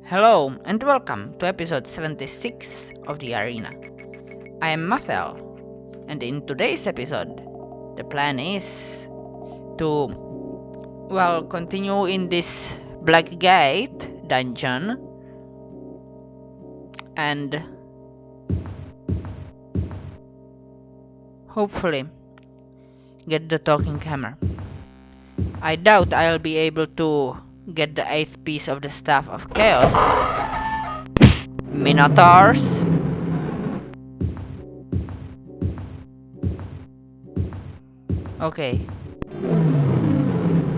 Hello and welcome to episode 76 of the Arena. I am Mathel, and in today's episode, the plan is to, continue in this Black Gate dungeon and hopefully get the talking hammer. I doubt I'll be able to get the 8th piece of the Staff of Chaos, but Minotaurs. Okay,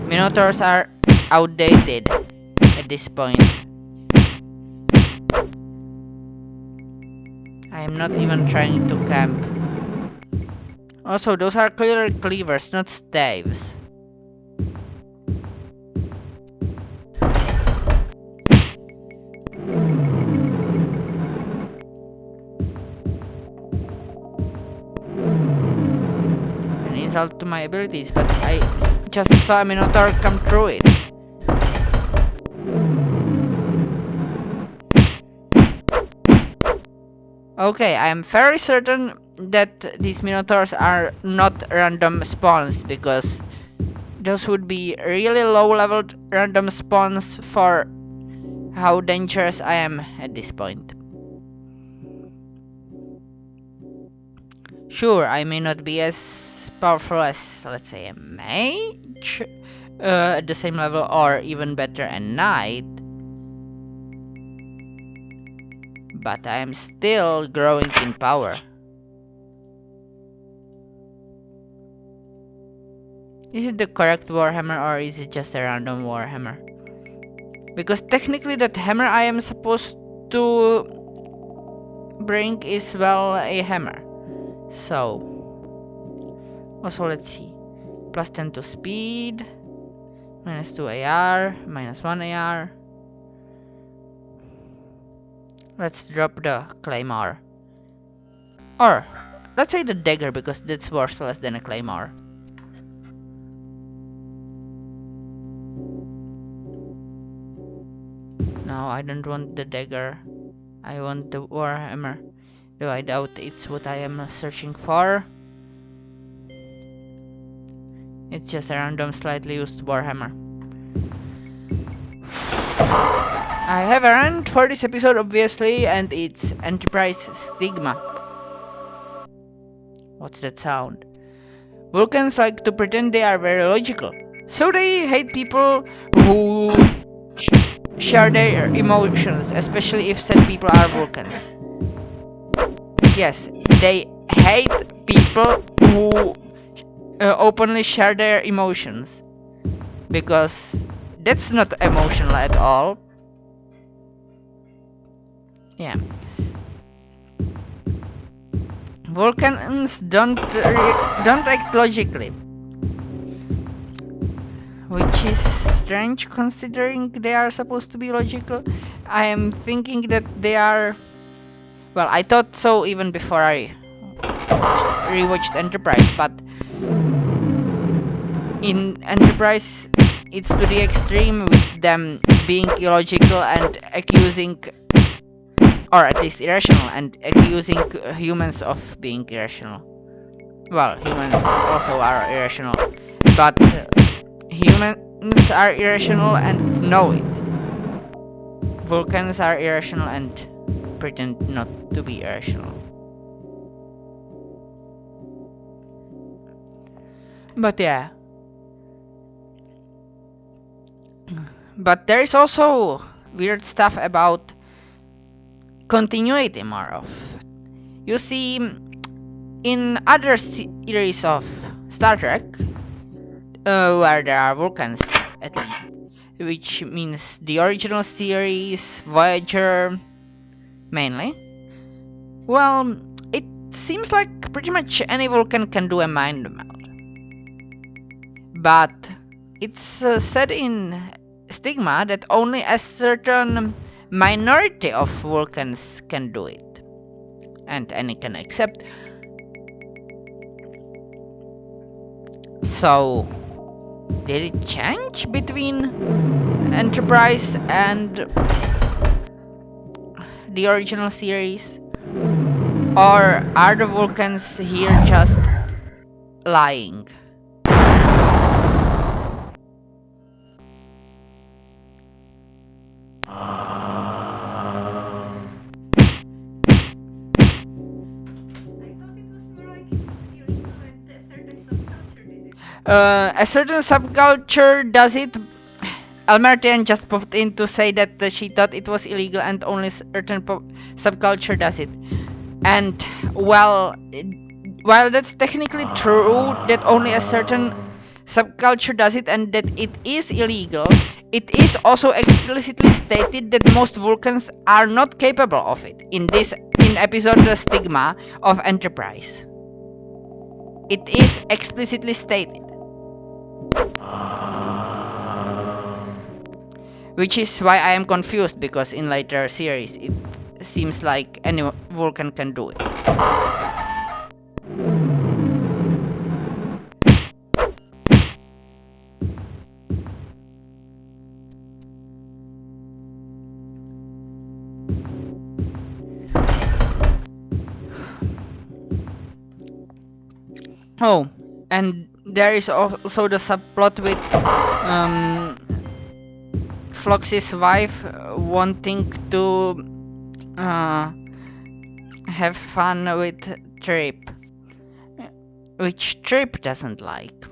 Minotaurs are outdated at this point. I am not even trying to camp. Also, those are clearly cleavers, not staves. An insult to my abilities, but I just saw a Minotaur come through it. Okay, I am very certain that these Minotaurs are not random spawns, because those would be really low-leveled random spawns for how dangerous I am at this point. Sure, I may not be as powerful as, let's say, a mage at the same level, or even better, a knight, but I am still growing in power. Is it the correct warhammer, or is it just a random warhammer? Because technically that hammer I am supposed to bring is, well, a hammer. So, also let's see. Plus 10 to speed, minus 2 AR, minus 1 AR. Let's drop the claymore. Or, let's say the dagger, because that's worthless than a claymore. No, I don't want the dagger. I want the warhammer. Though I doubt it's what I am searching for. It's just a random slightly used warhammer. I have a rant for this episode, obviously, and it's Enterprise Stigma. What's that sound? Vulcans like to pretend they are very logical, so they hate people who share their emotions, especially if said people are Vulcans. Yes, they hate people who openly share their emotions, because that's not emotional at all. Yeah. Vulcans don't act logically, which is strange considering they are supposed to be logical. I am thinking that they are. Well, I thought so even before I rewatched Enterprise, but in Enterprise it's to the extreme, with them being illogical and accusing, or at least irrational, and accusing humans of being irrational. Well, humans also are irrational, but humans are irrational and know it. Vulcans are irrational and pretend not to be irrational. But yeah. But there is also weird stuff about continuity, more of. You see, in other series of Star Trek, where there are Vulcans, at least, which means the original series, Voyager, mainly, well, it seems like pretty much any Vulcan can do a mind meld. But it's said in Stigma that only a certain minority of Vulcans can do it, and any can accept. So, Did it change between Enterprise and the original series? Or are the Vulcans here just lying? A certain subculture does it. Almertian just popped in to say that she thought it was illegal and only certain subculture does it. And well, while that's technically true that only a certain subculture does it and that it is illegal, it is also explicitly stated that most Vulcans are not capable of it in episode The Stigma of Enterprise. It is explicitly stated. Which is why I am confused, because in later series it seems like any Vulcan can do it. Oh, and there is also the subplot with Flox's wife wanting to have fun with Trip, which Trip doesn't like,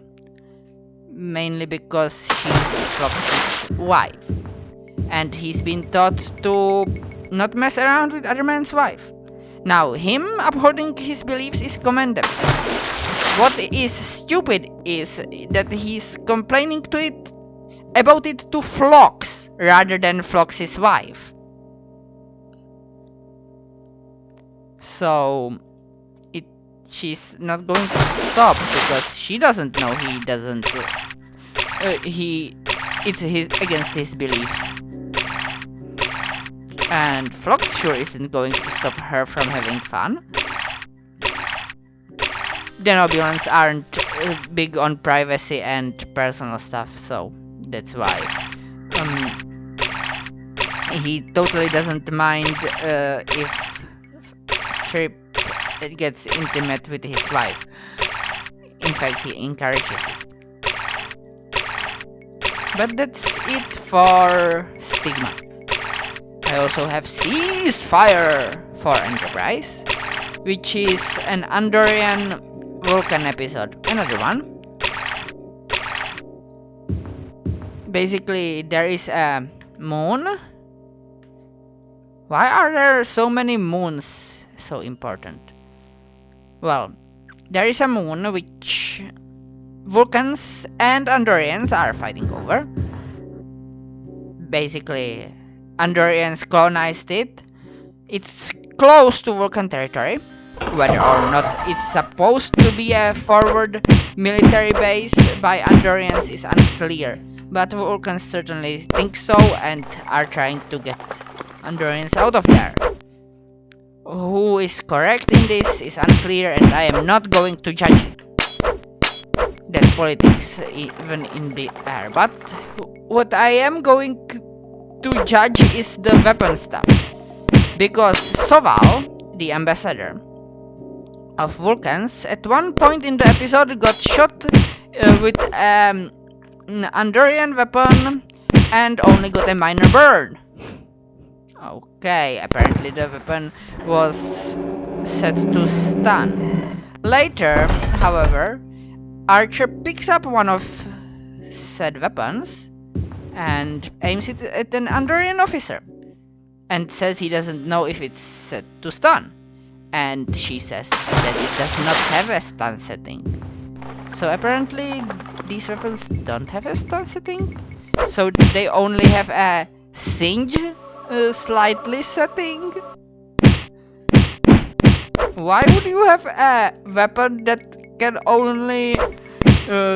mainly because she's Flox's wife, and he's been taught to not mess around with other man's wife. Now, him upholding his beliefs is commendable. What is stupid is that he's complaining about it to Phlox rather than Phlox's wife. So she's not going to stop because she doesn't know he doesn't. It's against his beliefs, and Phlox sure isn't going to stop her from having fun. The Nobulans aren't big on privacy and personal stuff, so that's why. He totally doesn't mind if Trip gets intimate with his wife. In fact, he encourages it. But that's it for Stigma. I also have Ceasefire for Enterprise, which is an Andorian Vulcan episode. Another one. Basically, there is a moon. Why are there so many moons so important? Well, there is a moon which Vulcans and Andorians are fighting over. Basically, Andorians colonized it. It's close to Vulcan territory. Whether or not it's supposed to be a forward military base by Andorians is unclear, but Vulcans certainly think so and are trying to get Andorians out of there. Who is correct in this is unclear, and I am not going to judge it. That's politics, even in the air. But what I am going to judge is the weapon stuff. Because Soval, the ambassador of Vulcans, at one point in the episode got shot with an Andorian weapon and only got a minor burn. Okay, apparently the weapon was set to stun. Later, however, Archer picks up one of said weapons and aims it at an Andorian officer and says he doesn't know if it's set to stun. And she says that it does not have a stun setting. So apparently these weapons don't have a stun setting. So they only have a singe slightly setting. Why would you have a weapon that can only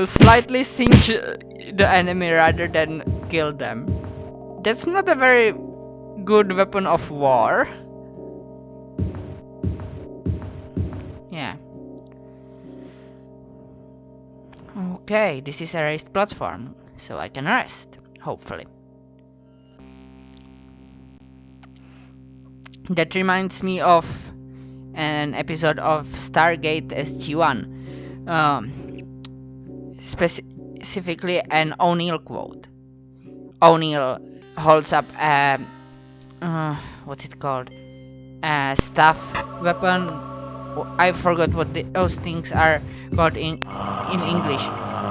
slightly singe the enemy rather than kill them? That's not a very good weapon of war. Yeah. Okay, this is a raised platform, so I can rest, hopefully. That reminds me of an episode of Stargate SG-1, specifically an O'Neill quote. O'Neill holds up a what's it called? A staff weapon. I forgot what those things are called in English,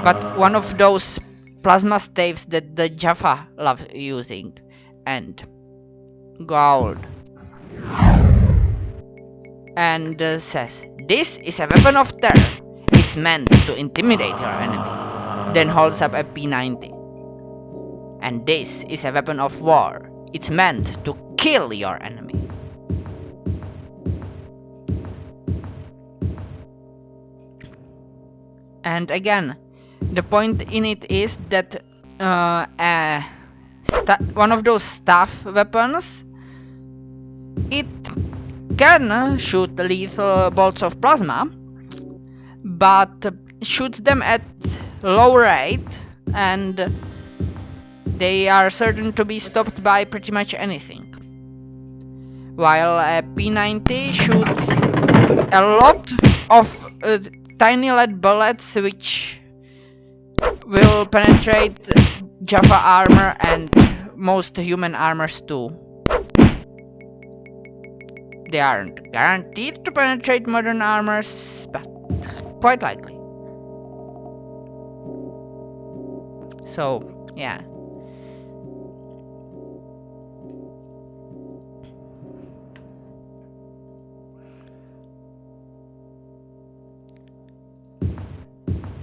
but one of those plasma staves that the Jaffa love using, and gold. And says, "This is a weapon of terror. It's meant to intimidate your enemy." Then holds up a P90. "And this is a weapon of war. It's meant to kill your enemy." And again, the point in it is that one of those staff weapons, it can shoot lethal bolts of plasma, but shoots them at low rate, and they are certain to be stopped by pretty much anything. While a P90 shoots a lot of tiny lead bullets which will penetrate Jaffa armor and most human armors too. They aren't guaranteed to penetrate modern armors, but quite likely. So, yeah.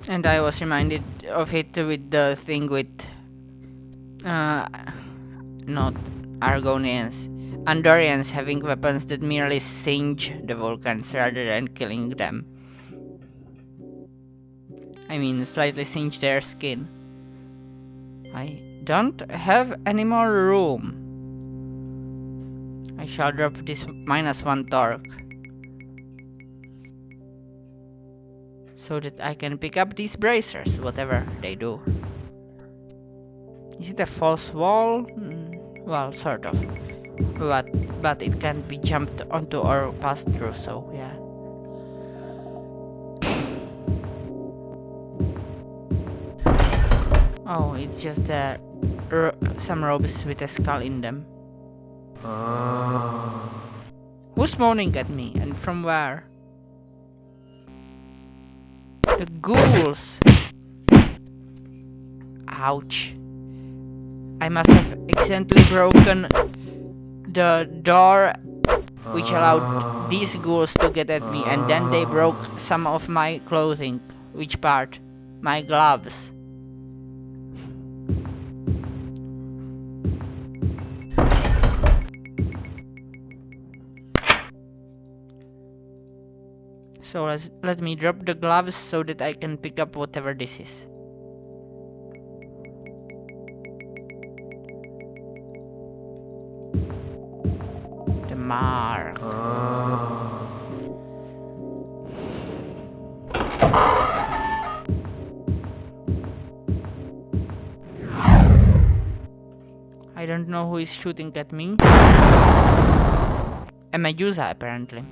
And I was reminded of it with the thing with not Argonians, Andorians having weapons that merely singe the Vulcans rather than killing them. I mean, slightly singe their skin. I don't have any more room. I shall drop this -1 torque, so that I can pick up these bracers, whatever they do. Is it a false wall? Well, sort of. But it can be jumped onto or passed through, so yeah. Oh, it's just some robes with a skull in them. Who's moaning at me, and from where? The ghouls! Ouch. I must have accidentally broken the door which allowed these ghouls to get at me, and then they broke some of my clothing. Which part? My gloves. So let me drop the gloves so that I can pick up whatever this is. The mark. I don't know who is shooting at me. A Medusa, apparently.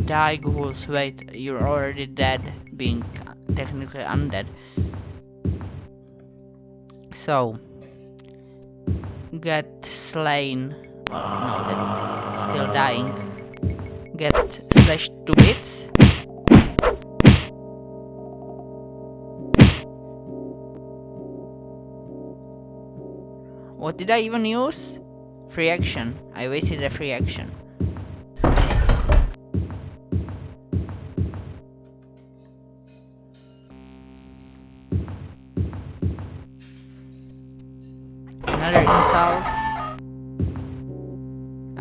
Die, ghouls. Wait, you're already dead, being technically undead. So, get slain. Well, no, that's still dying. Get slashed to bits. What did I even use? Free action. I wasted a free action. Another insult.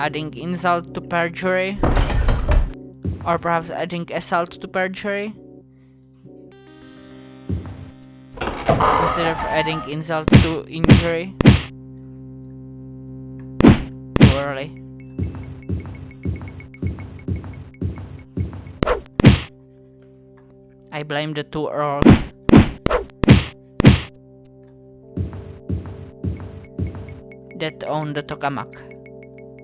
Adding insult to perjury. Or perhaps adding assault to perjury. Instead of adding insult to injury. Too early. I blame the two earls. That own the tokamak.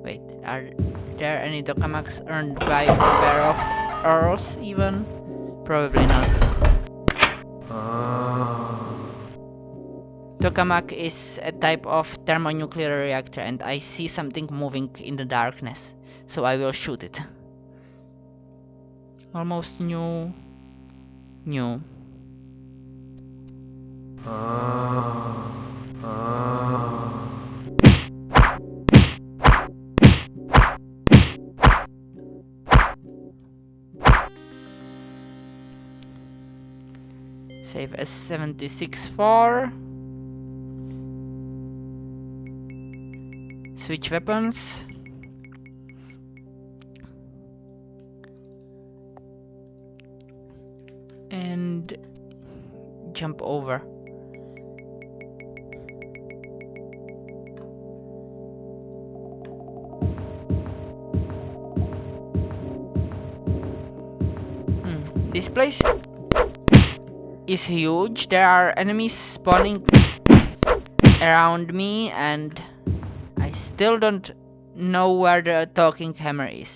Wait, are there any tokamaks earned by a pair of earls even? Probably not. Tokamak is a type of thermonuclear reactor and I see something moving in the darkness, so I will shoot it. Almost new. Save as 76-4. Switch weapons. And jump over. This place is huge. There are enemies spawning around me and I still don't know where the talking hammer is.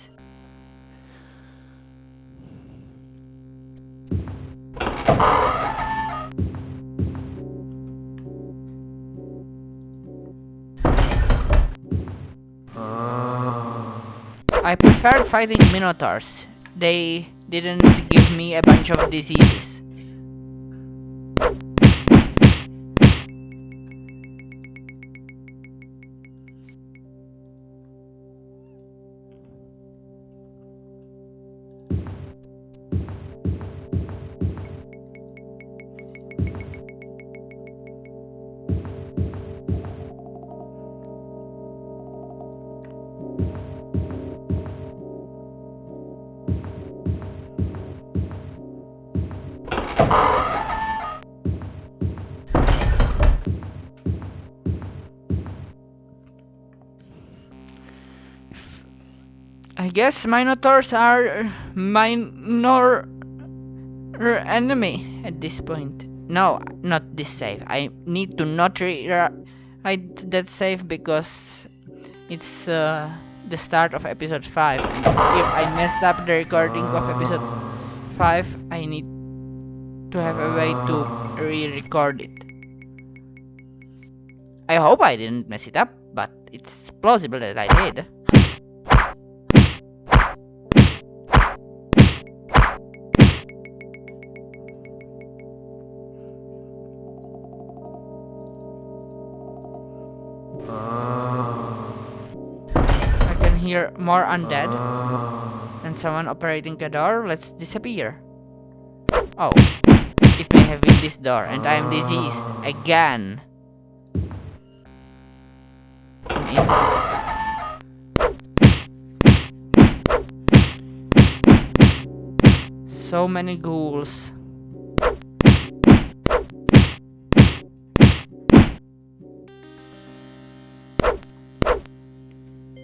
I preferred fighting minotaurs. They didn't give me a bunch of diseases. I guess minotaurs are minor enemy at this point. No, not this save. I need to not write that save because it's the start of episode 5 and if I messed up the recording of episode 5, I need to have a way to re-record it. I hope I didn't mess it up, but it's plausible that I did. I can hear more undead and someone operating a door. Let's disappear. Oh, it may have been this door and I am diseased again. So many ghouls.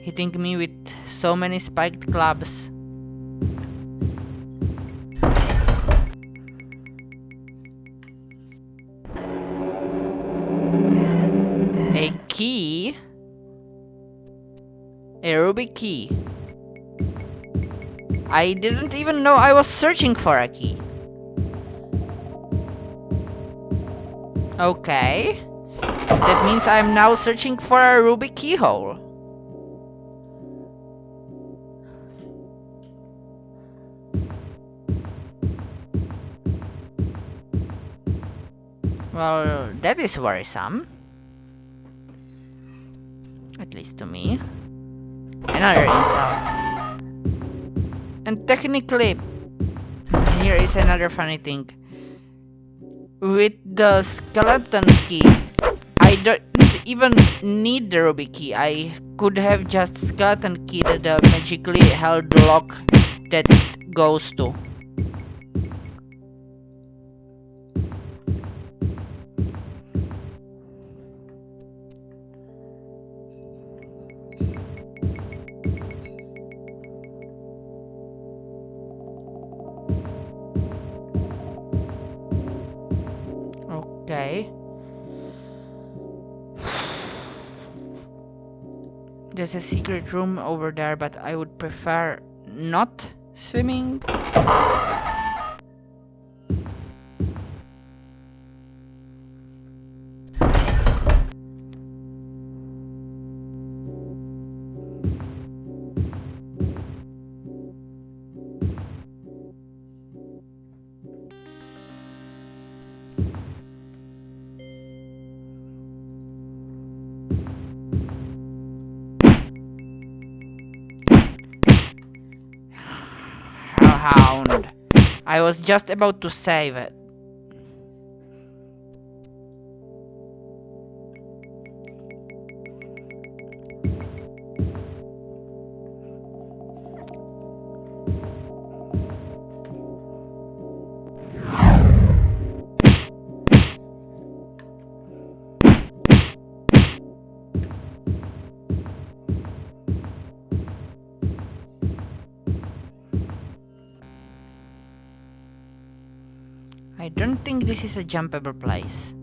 Hitting me with so many spiked clubs. A key? A ruby key. I didn't even know I was searching for a key. Okay. That means I'm now searching for a ruby keyhole. Well, that is worrisome. At least to me. Another insult. And technically, here is another funny thing. With the skeleton key, I don't even need the Ruby key. I could have just skeleton keyed the magically held lock that it goes to. Okay. There's a secret room over there, but I would prefer not swimming. Hound. I was just about to save it. I don't think this is a jumpable place.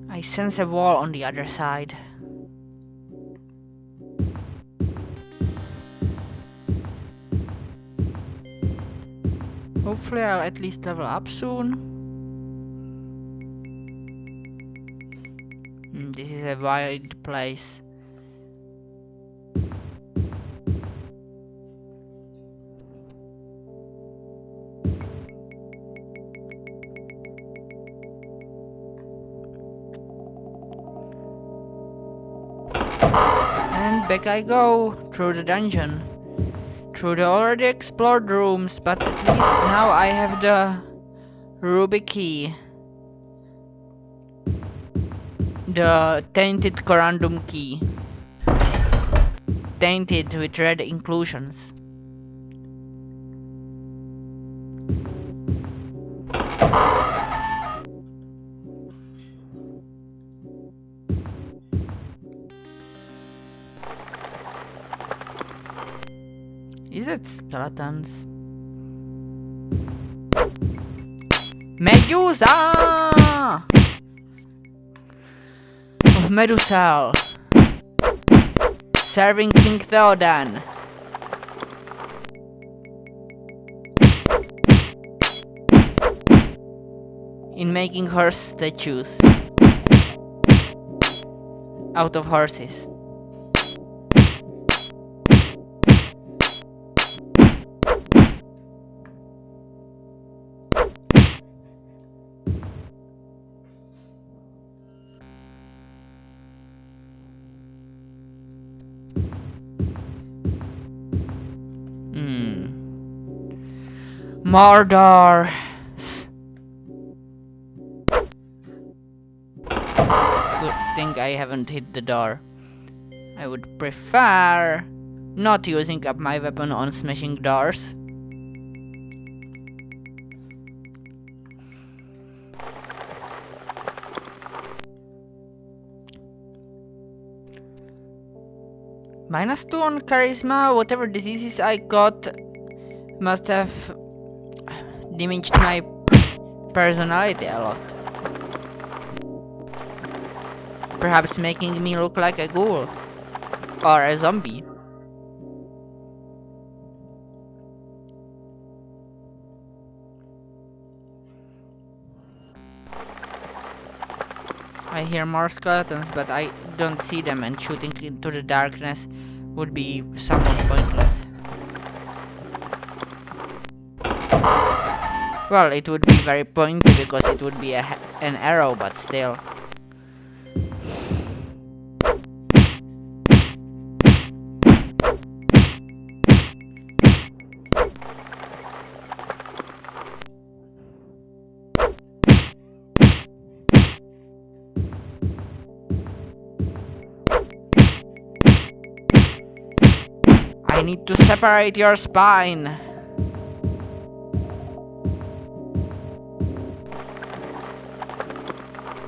I sense a wall on the other side. Hopefully I'll at least level up soon. This is a wide place. And back I go, through the dungeon. Through the already explored rooms, but at least now I have the Ruby key. The tainted corundum key. Tainted with red inclusions. Is it skeletons? Medusa! Of Medusal. Serving King Theodan. In making horse statues. Out of horses. Mordor. Good thing I haven't hit the door. I would prefer not using up my weapon on smashing doors. -2 on charisma. Whatever diseases I got must have damaged my personality a lot. Perhaps making me look like a ghoul. Or a zombie. I hear more skeletons, but I don't see them, and shooting into the darkness would be somewhat pointless. Well, it would be very pointy because it would be an arrow, but still. I need to separate your spine.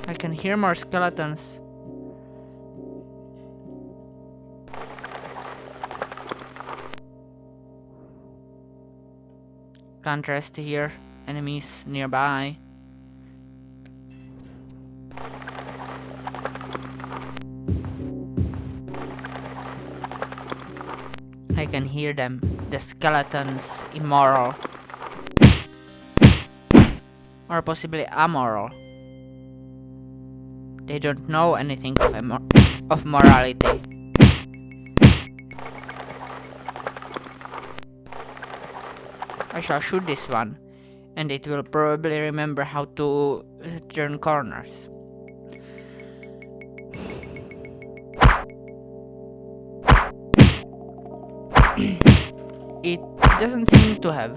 I can hear more skeletons. Can't rest here. Enemies nearby. I can hear them. The skeletons immoral. Or possibly amoral. They don't know anything of morality. I shall shoot this one, and it will probably remember how to turn corners. It doesn't seem to have.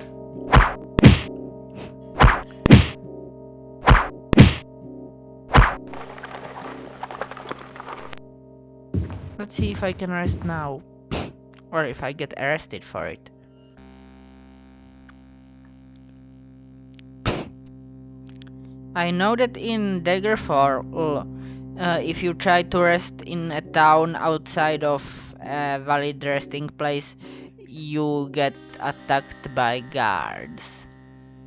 Let's see if I can rest now. Or if I get arrested for it. I know that in Daggerfall, if you try to rest in a town outside of a valid resting place, you get attacked by guards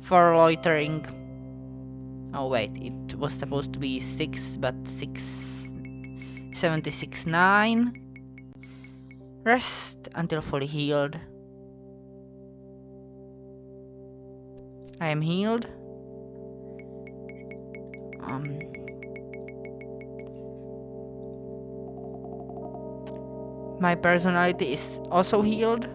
for loitering. Oh wait, it was supposed to be 6, but 76.9. Rest until fully healed. I am healed. My personality is also healed.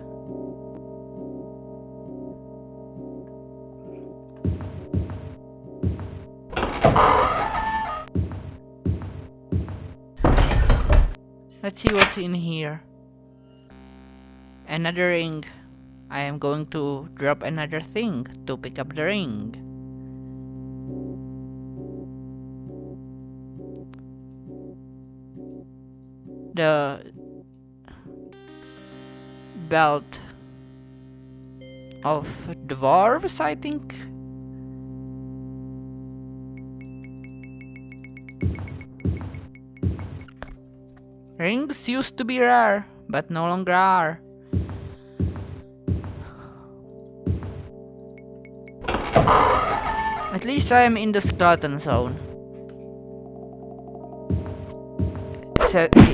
Let's see what's in here. Another ring. I am going to drop another thing to pick up the ring. The belt of dwarves, I think. Rings used to be rare, but no longer are. At least I am in the skeleton zone.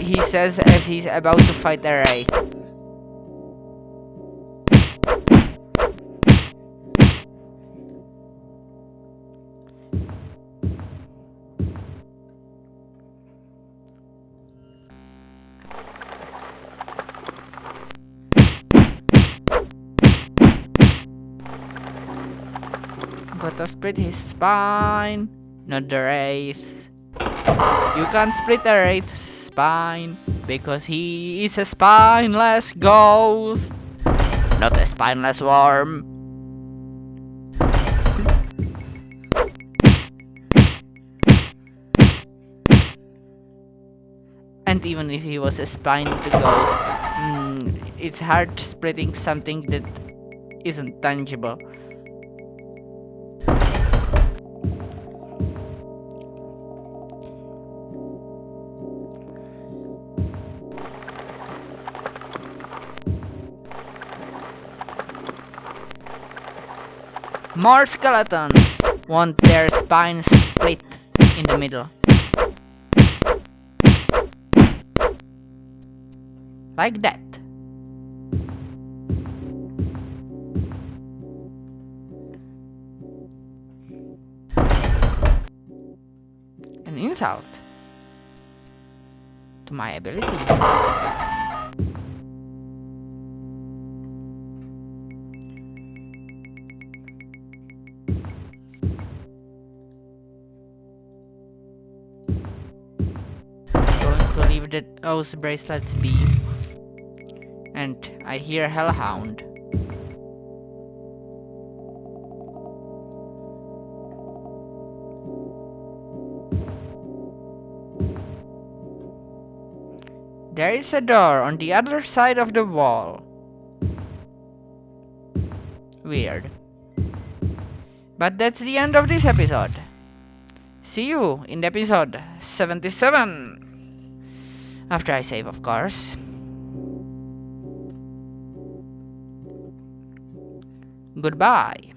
He says as he's about to fight a ray. Gotta split his spine, not the wraith. You can't split a wraith's spine because he is a spineless ghost, not a spineless worm. And even if he was a spined ghost, it's hard splitting something that isn't tangible. More skeletons want their spines split in the middle. Like that. An insult to my abilities. Going to leave those bracelets be. And I hear Hellhound. There is a door on the other side of the wall. weird. But that's the end of this episode. See you in the episode 77. After I save, of course. Goodbye.